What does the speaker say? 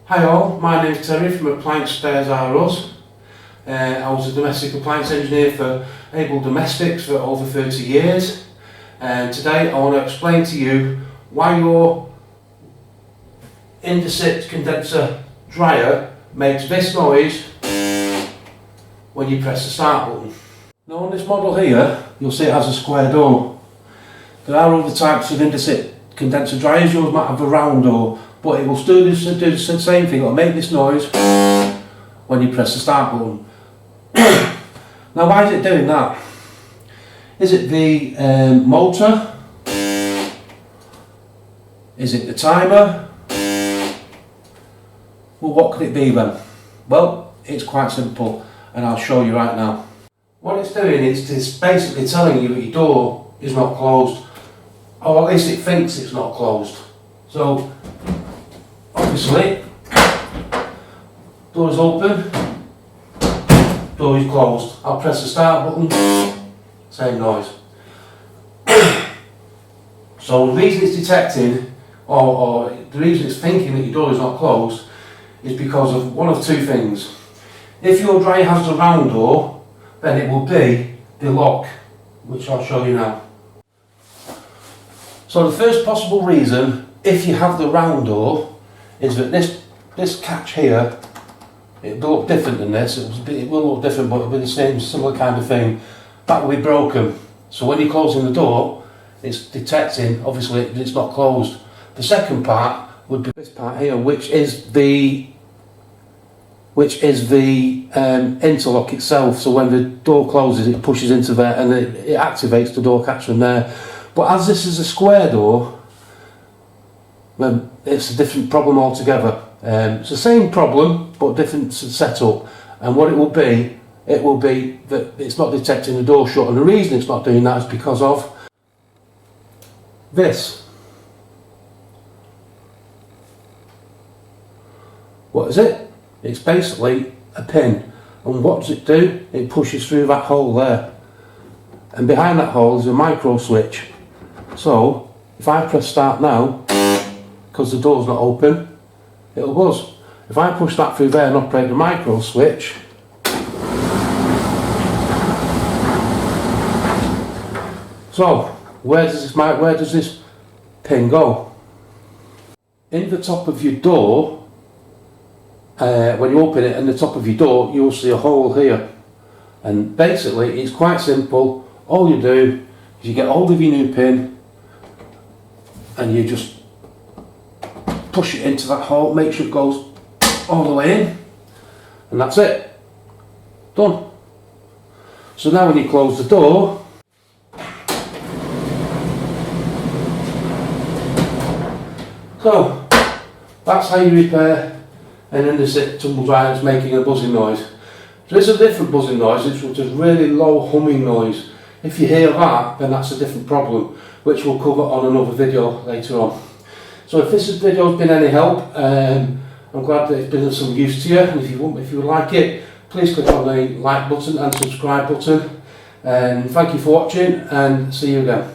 Hi all, my name is Terry from Appliance Spares R Us. I was a domestic appliance engineer for Able Domestics for over 30 years, and today I want to explain to you why your Indesit condenser dryer makes this noise when you press the start button. Now on this model here, you'll see it has a square door. There are other types of Indesit condenser dryers. Yours might have a round door, but it will still do the same thing. It'll make this noise when you press the start button. Now why is it doing that? Is it the motor? Is it the timer? Well, what could it be then? Well, it's quite simple, and I'll show you right now. What it's doing is it's basically telling you that your door is not closed, or at least it thinks it's not closed. So obviously, door is open, door is closed. I'll press the start button, same noise. So the reason it's detecting, or the reason it's thinking that your door is not closed, is because of one of two things. If your dryer has a round door, then it will be the lock, which I'll show you now. So the first possible reason, if you have the round door, is that this catch here, it will look different than this. It will look different, but it'll be the same, similar kind of thing. That will be broken. So when you're closing the door, it's detecting, obviously, that it's not closed. The second part would be this part here, which is the interlock itself. So when the door closes, it pushes into there and it activates the door catch from there. But as this is a square door, then it's a different problem altogether. It's the same problem but different setup, and what it will be that it's not detecting the door shut, and the reason it's not doing that is because of this. What is it? It's basically a pin, and what does it do? It pushes through that hole there, and behind that hole is a micro switch. So if I press start now, because the door's not open, it'll buzz. If I push that through there and operate the micro switch, so where does this pin go? In the top of your door, when you open it, in the top of your door, you'll see a hole here, and basically it's quite simple. All you do is you get hold of your new pin and you just push it into that hole, make sure it goes all the way in, and that's it. Done. So now when you close the door, so that's how you repair an Indesit tumble dryer that's making a buzzing noise. There is a different buzzing noise, which is really low humming noise. If you hear that, then that's a different problem, which we'll cover on another video later on. So if this video has been any help, I'm glad that it's been of some use to you, and if you would like it, please click on the like button and subscribe button. And thank you for watching, and see you again.